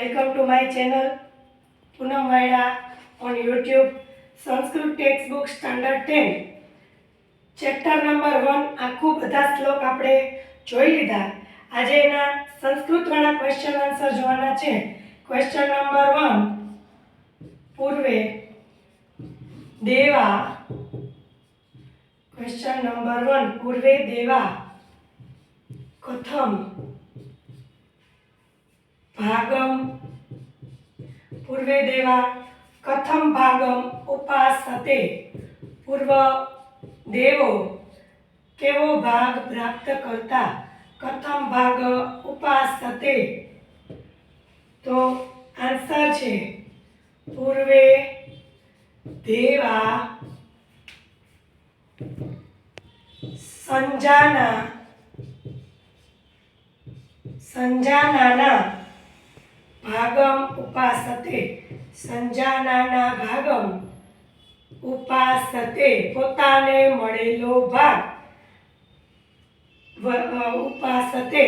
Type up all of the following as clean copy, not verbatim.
Welcome to my channel Poonam Vaida on YouTube. Sanskrit textbook standard 10 chapter number 1 આખું બધા શ્લોક આપણે જોઈ લીધા. આજે એના સંસ્કૃત વાળા ક્વેશ્ચન આન્સર જોવાના છે. ક્વેશ્ચન નંબર 1 પૂર્વે દેવા ક્વેશ્ચન નંબર 1 પૂર્વે દેવા કથમ ભાગમ પૂર્વે દેવા કથમ ભાગમ ઉપાસતે પૂર્વ દેવો કેવો ભાગ પ્રાપ્ત કરતા કથમ ભાગ ઉપાસતે. તો આન્સર છે પૂર્વે દેવા સંજાનાના ભાગમ ઉપાસતે. સંજાનાના ભાગમ ઉપાસતે પોતાને મળેલો ભાગ ઉપાસતે.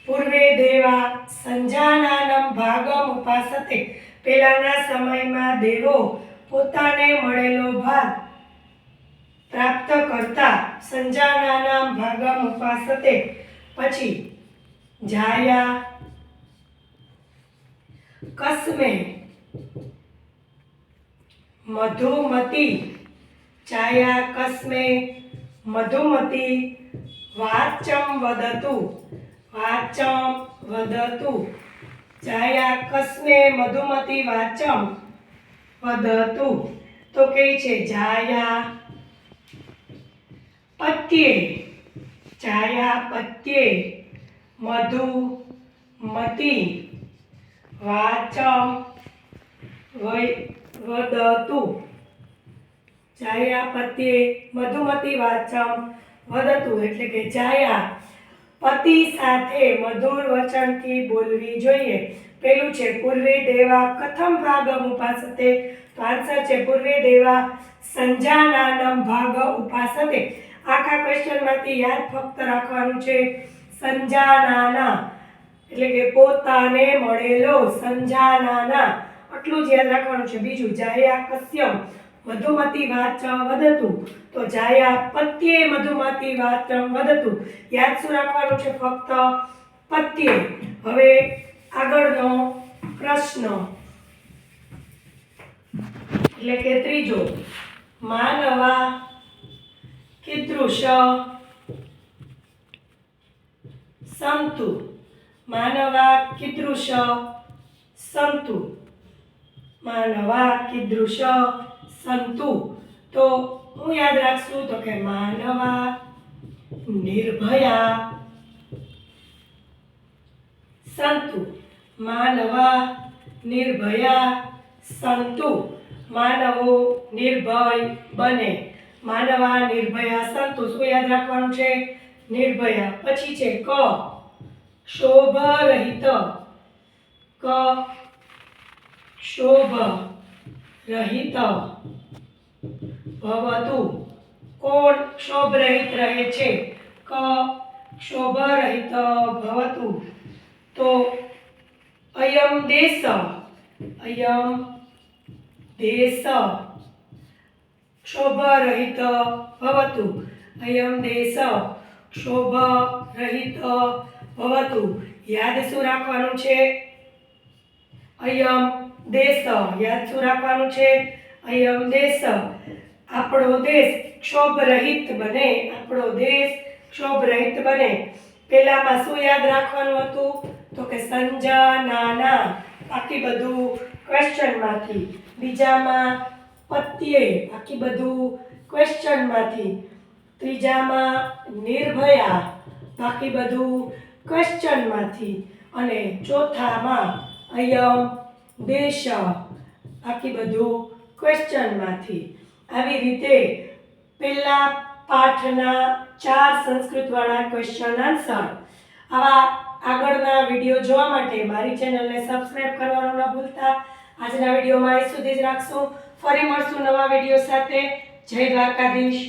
પૂર્વે દેવા સંજાનાનમ ભાગમ ઉપાસતે પહેલાના સમયમાં દેવો પોતાને મળેલો ભાગ પ્રાપ્ત કરતા. સંજાનાનામ ભાગમ ઉપાસતે. પછી જાયા કસ્મે મધુમતી જાયા કસ્મે મધુમતી વાચમ વદતુ જાયા કસ્મે મધુમતી વાચમ વદતુ. તો કે છે જાયા પત્યે મધુમતી વાચમ વદતુ. જાયા પત્યે મધુમતી વાચમ વદતુ એટલે કે જાયા પતિ સાથે મધુર વચનથી બોલવી જોઈએ. પેલું છે પૂર્વે દેવા કથમ ભાગમ ઉપાસતે. તો આન્સર છે પૂર્વે દેવા સંજાનાનમ ભાગ ઉપાસતે. આખા ક્વેશ્ચનમાંથી યાદ ફક્ત રાખવાનું છે સંજાનાના એટલે કે પોતાને મળેલો. સંજાનાના આટલું જ યાદ રાખવાનું છે. બીજું જાયા કસ્યમ મધુમતી વાચમ વદતુ. તો જાયા પત્યે મધુમતી વાચમ વદતુ. યાદ શું રાખવાનું છે? ફક્ત પત્યે. હવે આગળનો પ્રશ્ન એટલે કે ત્રીજો માનવા કીદૃશ સંતુ. માનવા કીદૃશ સંતુ. માનવા કીદૃશ સંતુ. તો હું યાદ રાખશું તો કે માનવા નિર્ભયા સંતુ. માનવા નિર્ભયા સંતુ. માનવો નિર્ભય બને. માનવા નિર્ભયા સંતુ. શું યાદ રાખવાનું છે? નિર્ભયા. પછી છે ક ક્ષોભ રહિત. ક ક્ષોભ રહિત ભવતુ. કોણ ક્ષોભ રહિત રહે છે? ક ક્ષોભ રહિત ભવતુ. તો અયમ દેશ ક્ષોભ રહિત ભવતુ. અયમ દેશ ક્ષોભ રહિત ભવતુ. યાદ શું રાખવાનું છે? અયમ દેશ. યાદ શું રાખવાનું છે? અયમ દેશ. આપણો દેશ ક્ષોભ રહિત બને. આપણો દેશ ક્ષોભ રહિત બને. પહેલામાં શું યાદ રાખવાનું હતું? તો કે સંજાનાના. બાકી બધું ક્વેશ્ચનમાંથી. બીજામાં પત્યે. બાકી બધું ક્વેશ્ચનમાંથી. ત્રીજામાં નિર્ભયા. બાકી બધું ક્વેશ્ચનમાંથી. અને ચોથામાં અયમ દેશ. બાકી બધું ક્વેશ્ચનમાંથી. આવી રીતે પહેલા પાઠના 4 સંસ્કૃતવાળા ક્વેશ્ચન આન્સર. આવા આગળના વિડીયો જોવા માટે મારી ચેનલને સબસ્ક્રાઇબ કરવાનું ન ભૂલતા. આજના વિડીયોમાં અહીં સુધી જ રાખશું. ફરી મળશું નવા વિડીયો સાથે. જય દ્વારકાધીશ.